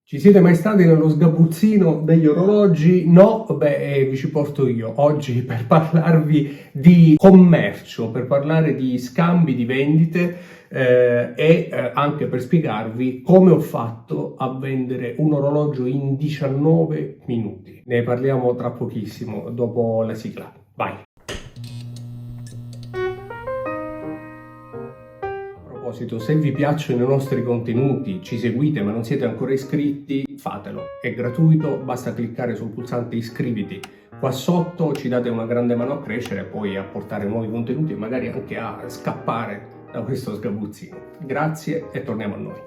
Ci siete mai stati nello sgabuzzino degli orologi? No? Beh, vi ci porto io oggi per parlarvi di commercio, per parlare di scambi, di vendite e anche per spiegarvi come ho fatto a vendere un orologio in 19 minuti. Ne parliamo tra pochissimo, dopo la sigla. Vai! Se vi piacciono i nostri contenuti, ci seguite ma non siete ancora iscritti, fatelo, è gratuito, basta cliccare sul pulsante iscriviti qua sotto, ci date una grande mano a crescere e poi a portare nuovi contenuti e magari anche a scappare da questo sgabuzzino. Grazie e torniamo a noi.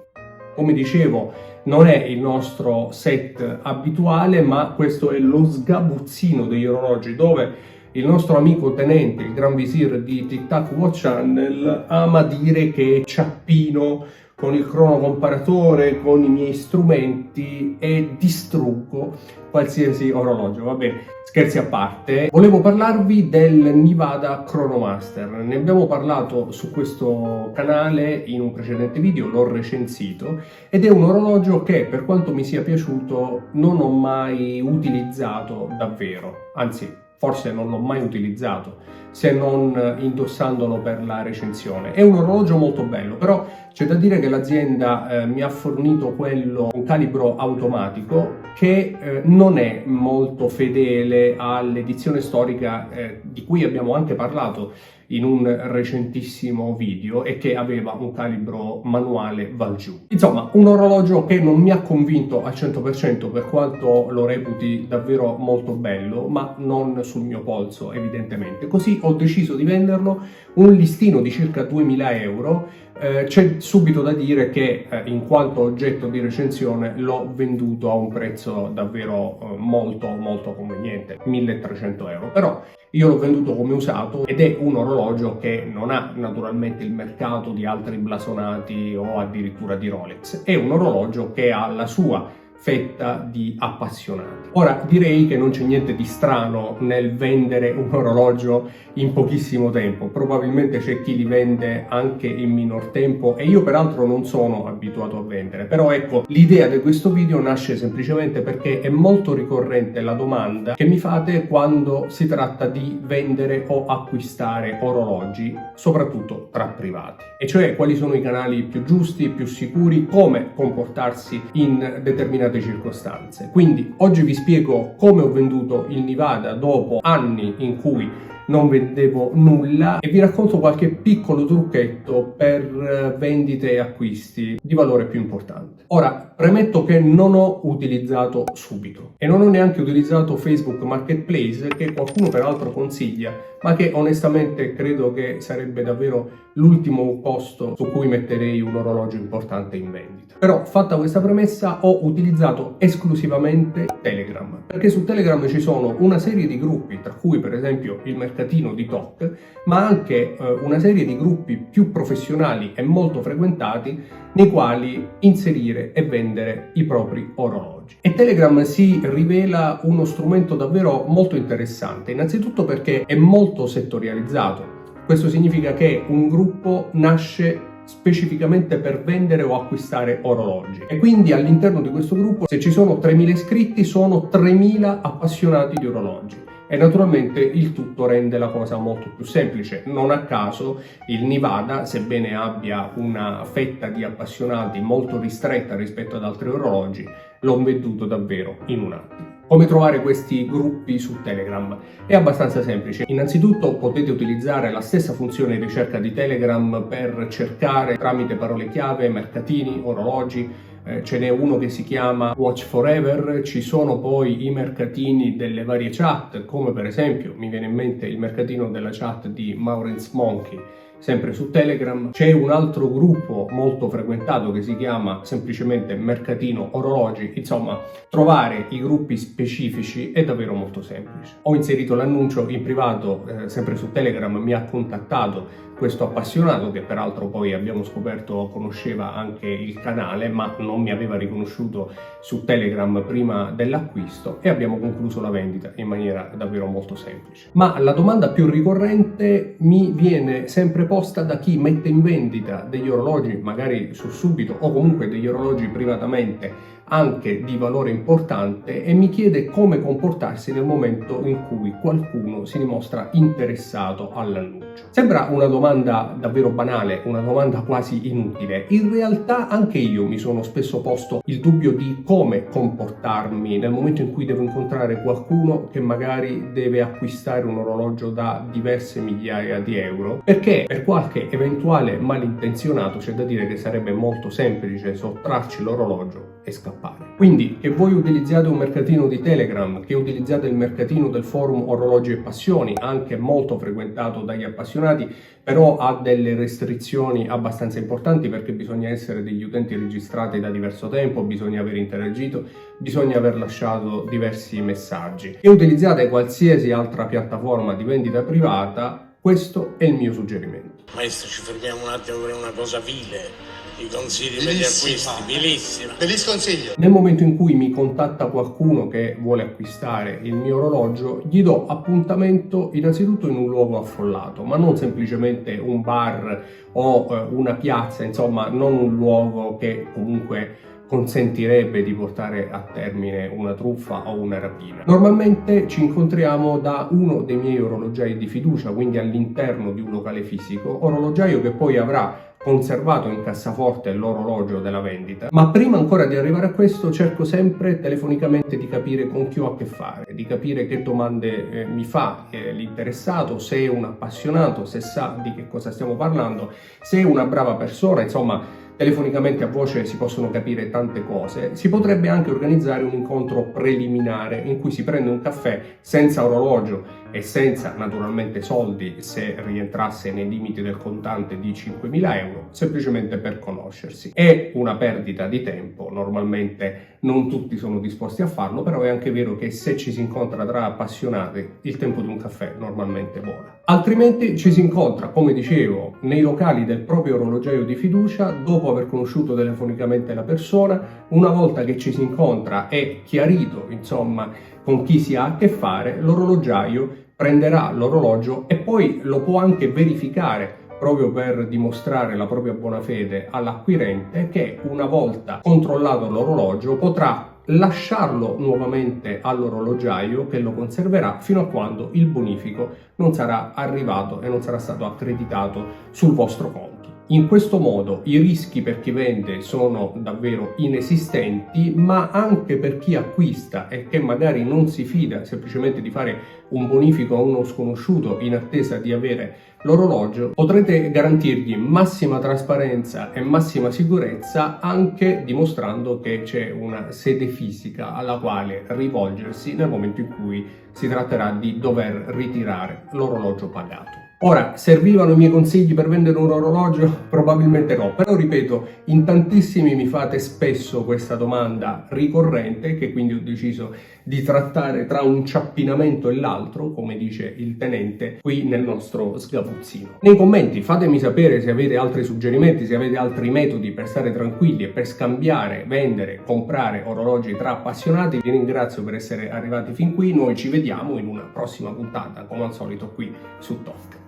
Come dicevo, non è il nostro set abituale, ma questo è lo sgabuzzino degli orologi, dove il nostro amico tenente, il Gran Visir di Tic Tac Watch Channel, ama dire che ciappino con il cronocomparatore, con i miei strumenti e distruggo qualsiasi orologio. Va bene, scherzi a parte. Volevo parlarvi del Nivada Chronomaster. Ne abbiamo parlato su questo canale in un precedente video, l'ho recensito, ed è un orologio che, per quanto mi sia piaciuto, non ho mai utilizzato davvero. Anzi, forse non l'ho mai utilizzato, se non indossandolo per la recensione. È un orologio molto bello, però c'è da dire che l'azienda mi ha fornito un calibro automatico che non è molto fedele all'edizione storica di cui abbiamo anche parlato in un recentissimo video e che aveva un calibro manuale Valjoux. Insomma, un orologio che non mi ha convinto al 100% per quanto lo reputi davvero molto bello, ma non sul mio polso evidentemente. Così ho deciso di venderlo, un listino di circa 2000 euro. C'è subito da dire che in quanto oggetto di recensione l'ho venduto a un prezzo davvero molto conveniente, 1300 euro. Però io l'ho venduto come usato ed è un orologio che non ha naturalmente il mercato di altri blasonati o addirittura di Rolex. È un orologio che ha la sua fetta di appassionati. Ora, direi che non c'è niente di strano nel vendere un orologio in pochissimo tempo. Probabilmente c'è chi li vende anche in minor tempo e io peraltro non sono abituato a vendere. Però ecco, l'idea di questo video nasce semplicemente perché è molto ricorrente la domanda che mi fate quando si tratta di vendere o acquistare orologi, soprattutto tra privati. E cioè, quali sono i canali più giusti, più sicuri, come comportarsi in determinate circostanze. Quindi oggi vi spiego come ho venduto il Nivada dopo anni in cui non vendevo nulla e vi racconto qualche piccolo trucchetto per vendite e acquisti di valore più importante. Ora, premetto che non ho utilizzato subito e non ho neanche utilizzato Facebook Marketplace, che qualcuno peraltro consiglia, ma che onestamente credo che sarebbe davvero l'ultimo posto su cui metterei un orologio importante in vendita. Però, fatta questa premessa, ho utilizzato esclusivamente Telegram, perché su Telegram ci sono una serie di gruppi, tra cui per esempio il mercatino di TOC, ma anche una serie di gruppi più professionali e molto frequentati nei quali inserire e vendere i propri orologi. E Telegram si rivela uno strumento davvero molto interessante, innanzitutto perché è molto settorializzato. Questo significa che un gruppo nasce specificamente per vendere o acquistare orologi e quindi all'interno di questo gruppo, se ci sono 3000 iscritti, sono 3000 appassionati di orologi. E naturalmente il tutto rende la cosa molto più semplice. Non a caso il Nivada, sebbene abbia una fetta di appassionati molto ristretta rispetto ad altri orologi, l'ho venduto davvero in un attimo. Come trovare questi gruppi su Telegram? È abbastanza semplice. Innanzitutto potete utilizzare la stessa funzione di ricerca di Telegram per cercare tramite parole chiave mercatini, orologi. Ce n'è uno che si chiama Watch Forever, ci sono poi i mercatini delle varie chat, come per esempio mi viene in mente il mercatino della chat di Maureen's Monkey, sempre su Telegram. C'è un altro gruppo molto frequentato che si chiama semplicemente Mercatino Orologi. Insomma, trovare i gruppi specifici è davvero molto semplice. Ho inserito l'annuncio in privato, sempre su Telegram mi ha contattato questo appassionato, che peraltro poi abbiamo scoperto conosceva anche il canale, ma non mi aveva riconosciuto su Telegram prima dell'acquisto, e abbiamo concluso la vendita in maniera davvero molto semplice. Ma la domanda più ricorrente mi viene sempre posta da chi mette in vendita degli orologi, magari su Subito, o comunque degli orologi privatamente anche di valore importante e mi chiede come comportarsi nel momento in cui qualcuno si dimostra interessato all'annuncio. Sembra una domanda davvero banale, una domanda quasi inutile. In realtà anche io mi sono spesso posto il dubbio di come comportarmi nel momento in cui devo incontrare qualcuno che magari deve acquistare un orologio da diverse migliaia di euro, perché per qualche eventuale malintenzionato c'è da dire che sarebbe molto semplice sottrarci l'orologio e scappare. Quindi, che voi utilizziate un mercatino di Telegram, che utilizzate il mercatino del forum Orologi e Passioni, anche molto frequentato dagli appassionati, però ha delle restrizioni abbastanza importanti perché bisogna essere degli utenti registrati da diverso tempo, bisogna aver interagito, bisogna aver lasciato diversi messaggi. E utilizzate qualsiasi altra piattaforma di vendita privata, questo è il mio suggerimento. Maestro, ci fermiamo un attimo per una cosa vile. I consigli per gli acquisti, bellissima. Ve li sconsiglio. Nel momento in cui mi contatta qualcuno che vuole acquistare il mio orologio, gli do appuntamento innanzitutto in un luogo affollato, ma non semplicemente un bar o una piazza, insomma, non un luogo che comunque consentirebbe di portare a termine una truffa o una rapina. Normalmente ci incontriamo da uno dei miei orologiai di fiducia, quindi all'interno di un locale fisico, orologiaio che poi avrà conservato in cassaforte l'orologio della vendita, ma prima ancora di arrivare a questo cerco sempre telefonicamente di capire con chi ho a che fare, di capire che domande mi fa l'interessato, se è un appassionato, se sa di che cosa stiamo parlando, se è una brava persona, insomma. Telefonicamente a voce si possono capire tante cose. Si potrebbe anche organizzare un incontro preliminare in cui si prende un caffè senza orologio e senza naturalmente soldi se rientrasse nei limiti del contante di 5.000 euro, semplicemente per conoscersi. È una perdita di tempo, normalmente non tutti sono disposti a farlo, però è anche vero che se ci si incontra tra appassionati il tempo di un caffè normalmente vola. Altrimenti ci si incontra, come dicevo, nei locali del proprio orologiaio di fiducia, dopo aver conosciuto telefonicamente la persona. Una volta che ci si incontra e chiarito, insomma, con chi si ha a che fare, l'orologiaio prenderà l'orologio e poi lo può anche verificare proprio per dimostrare la propria buona fede all'acquirente, che una volta controllato l'orologio potrà lasciarlo nuovamente all'orologiaio che lo conserverà fino a quando il bonifico non sarà arrivato e non sarà stato accreditato sul vostro conto. In questo modo i rischi per chi vende sono davvero inesistenti, ma anche per chi acquista e che magari non si fida semplicemente di fare un bonifico a uno sconosciuto in attesa di avere l'orologio, potrete garantirgli massima trasparenza e massima sicurezza, anche dimostrando che c'è una sede fisica alla quale rivolgersi nel momento in cui si tratterà di dover ritirare l'orologio pagato. Ora, servivano i miei consigli per vendere un orologio? Probabilmente no, però ripeto, in tantissimi mi fate spesso questa domanda ricorrente, che quindi ho deciso di trattare tra un ciappinamento e l'altro, come dice il tenente, qui nel nostro sgabuzzino. Nei commenti fatemi sapere se avete altri suggerimenti, se avete altri metodi per stare tranquilli e per scambiare, vendere, comprare orologi tra appassionati. Vi ringrazio per essere arrivati fin qui, noi ci vediamo in una prossima puntata, come al solito qui su TOFC.